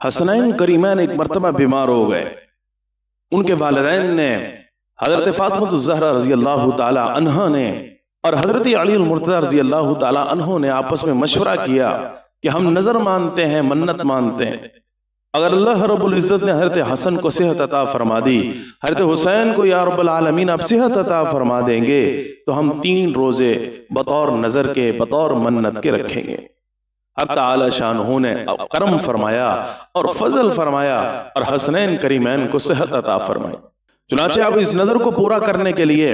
حسنین کریمین ایک مرتبہ بیمار ہو گئے. ان کے والدین نے حضرت فاطمہ الزہرا رضی اللہ تعالی عنہ نے اور حضرت علی المرتضی رضی اللہ تعالی عنہ نے آپس میں مشورہ کیا کہ ہم نظر مانتے ہیں، منت مانتے ہیں، اگر اللہ رب العزت نے حضرت حسن کو صحت عطا فرما دی، حضرت حسین کو یا رب العالمین آپ صحت عطا فرما دیں گے تو ہم 3 روزے بطور نظر کے، بطور منت کے رکھیں گے. حق تعالی شانہ نے کرم فرمایا اور فضل فرمایا اور حسنین کریمین کو صحت عطا فرمائی. چنانچہ اب اس نظر کو پورا کرنے کے لیے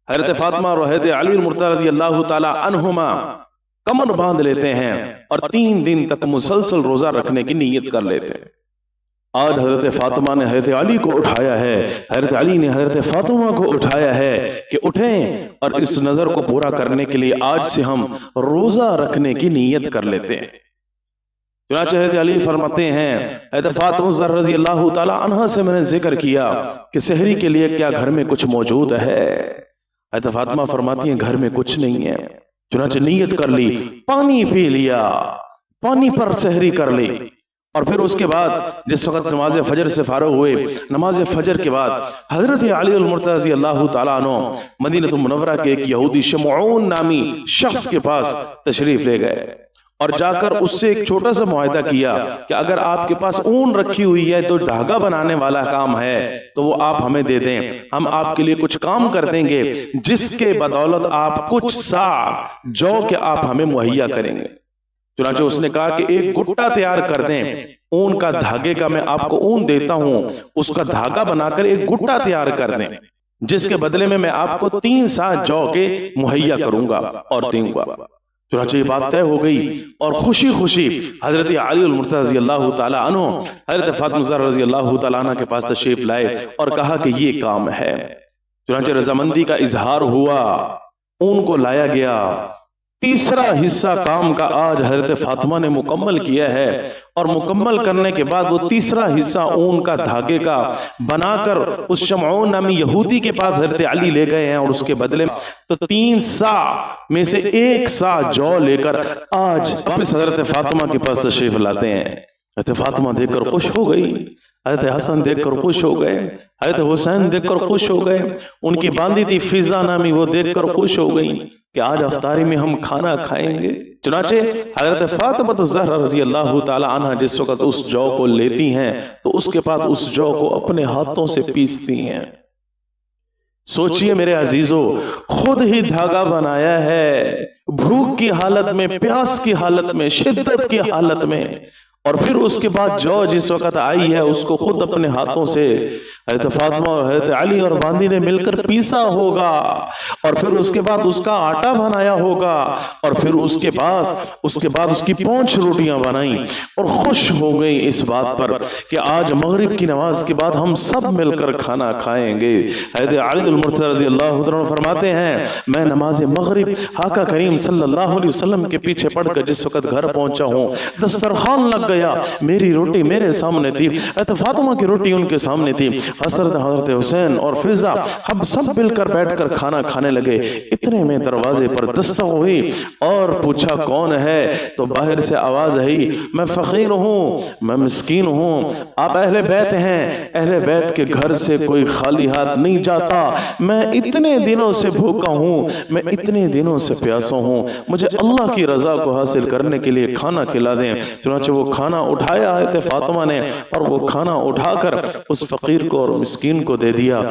حضرت فاطمہ اور حضرت علی المرتضی رضی اللہ تعالی عنہما کمر باندھ لیتے ہیں اور 3 دن تک مسلسل روزہ رکھنے کی نیت کر لیتے ہیں. آج حضرت فاطمہ نے حضرت علی کو اٹھایا ہے، حضرت علی نے حضرت فاطمہ کو اٹھایا ہے کہ اٹھیں اور اس نظر کو پورا کرنے کے لیے آج سے ہم روزہ رکھنے کی نیت کر لیتے ہیں. چنانچہ حضرت علی فرماتے ہیں حضرت فاطمہ الزہرا رضی اللہ تعالی عنہ سے میں نے ذکر کیا کہ سحری کے لیے کیا گھر میں کچھ موجود ہے؟ حضرت فاطمہ فرماتی ہیں گھر میں کچھ نہیں ہے. چنانچہ نیت کر لی، پانی پی لیا، پانی پر سحری کر لی، اور پھر اس کے بعد جس وقت نماز فجر سے فارغ ہوئے، نماز فجر کے بعد حضرت علی المرتضی رضی اللہ تعالیٰ عنہ مدینہ منورہ کے ایک یہودی شمعون نامی شخص کے پاس تشریف لے گئے اور جا کر اس سے ایک چھوٹا سا معاہدہ کیا کہ اگر آپ کے پاس اون رکھی ہوئی ہے تو دھاگا بنانے والا کام ہے تو وہ آپ ہمیں دے دیں، ہم آپ کے لیے کچھ کام کر دیں گے جس کے بدولت آپ کچھ سا جو کہ آپ ہمیں مہیا کریں گے. چنانچہ اس نے کہا کہ ایک گٹا تیار کر دیں اون کا، دھاگے کا، میں آپ کو اون دیتا ہوں، اس کا دھاگا بنا کر ایک گٹا تیار کر دیں جس کے بدلے میں آپ کو 3 سا جو کے مہیا کروں گا اور دوں گا. چنانچہ یہ بات طے ہو گئی اور خوشی خوشی حضرت علی المرتضی رضی اللہ تعالی عنہ حضرت فاطمہ الزہرا رضی اللہ تعالی عنہ کے پاس تشریف لائے اور کہا کہ یہ کام ہے. چنانچہ رضامندی کا اظہار ہوا، اون کو لایا گیا. تیسرا حصہ کام کا آج حضرت فاطمہ نے مکمل کیا ہے اور مکمل کرنے کے بعد وہ تیسرا حصہ اون کا، دھاگے کا بنا کر اس شمعون نامی یہودی کے پاس حضرت علی لے گئے ہیں اور اس کے بدلے تو 3 سا میں سے 1 سا جو لے کر آج واپس حضرت فاطمہ کے پاس تشریف لاتے ہیں. حضرت فاطمہ دیکھ کر خوش ہو گئی، حضرت حسن دیکھ کر خوش ہو گئے، حضرت حسین دیکھ کر خوش ہو گئے، ان کی باندھی تھی فضا نامی وہ دیکھ کر خوش ہو گئی کہ آج افطاری میں ہم کھانا کھائیں گے. چنانچہ حضرت فاطمہ الزہرا رضی اللہ تعالی عنہ جس وقت اس جو کو لیتی ہیں تو اس کے بعد اس جو کو اپنے ہاتھوں سے پیستی ہیں. سوچئے میرے عزیزو، خود ہی دھاگا بنایا ہے، بھوک کی حالت میں، پیاس کی حالت میں، شدت کی حالت میں، اور پھر اس کے بعد جو جس وقت آئی ہے اس کو خود اپنے ہاتھوں سے حضرت فاطمہ اور حضرت علی اور باندھی نے مل کر پیسا ہوگا اور پھر اس کے بعد اس کا آٹا بنایا ہوگا اور پھر اس کے بعد اس کی 5 روٹیاں بنائیں اور خوش ہو گئی اس بات پر کہ آج مغرب کی نماز کے بعد ہم سب مل کر کھانا کھائیں گے. حضرت علی المرتضی رضی اللہ عنہ فرماتے ہیں میں نماز مغرب آقا کریم صلی اللہ علیہ وسلم کے پیچھے پڑھ کر جس وقت گھر پہنچا ہوں دسترخوان لگ گیا، میری روٹی میرے سامنے تھی، حضرت فاطمہ کی روٹی ان کے سامنے تھی، حضرت حسین اور فضا ہم سب مل کر بیٹھ کر کھانا کھانے لگے. اتنے میں دروازے پر دستک ہوئی اور پوچھا کون ہے؟ تو باہر سے آواز آئی میں فقیر ہوں، میں مسکین ہوں، آپ اہل بیت ہیں، اہل بیت کے گھر سے کوئی خالی ہاتھ نہیں جاتا، میں اتنے دنوں سے بھوکا ہوں، میں اتنے دنوں سے پیاسا ہوں، مجھے اللہ کی رضا کو حاصل کرنے کے لیے کھانا کھلا دیں. چنانچہ وہ کھانا اٹھایا حضرت فاطمہ نے اور وہ کھانا اٹھا کر اس فقیر کو اور مسکین کو دے دیا.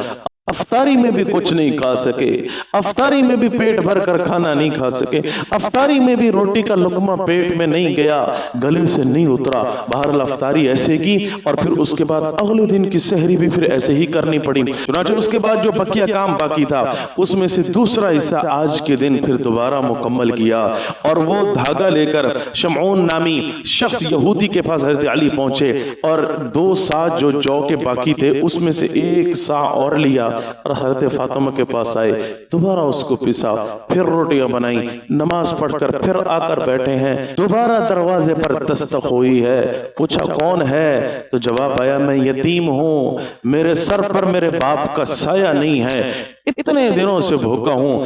افطاری میں بھی کچھ نہیں کھا سکے، افطاری میں بھی پیٹ بھر کر کھانا نہیں کھا سکے، افطاری میں بھی روٹی کا لقمہ پیٹ میں نہیں گیا، گلے سے نہیں اترا. بہرحال افطاری ایسے کی اور پھر اس کے بعد اگلے دن کی سحری بھی پھر ایسے ہی کرنی پڑی. چنانچہ اس کے بعد جو بقیہ کام باقی تھا اس میں سے دوسرا حصہ آج کے دن پھر دوبارہ مکمل کیا اور وہ دھاگا لے کر شمعون نامی شخص یہودی کے پاس حضرت علی پہنچے اور 2 سا جو کے باقی تھے اس میں سے 1 سا اور لیا اور حضرت فاطمہ کے پاس آئے، دوبارہ اس کو پیسا، پھر روٹیاں بنائیں، نماز پڑھ کر پھر آ کر بیٹھے ہیں. دوبارہ دروازے پر دستک ہوئی ہے، پوچھا کون ہے؟ تو جواب آیا میں یتیم ہوں، میرے سر پر میرے باپ کا سایہ نہیں ہے، اتنے دنوں سے بھوکا ہوں،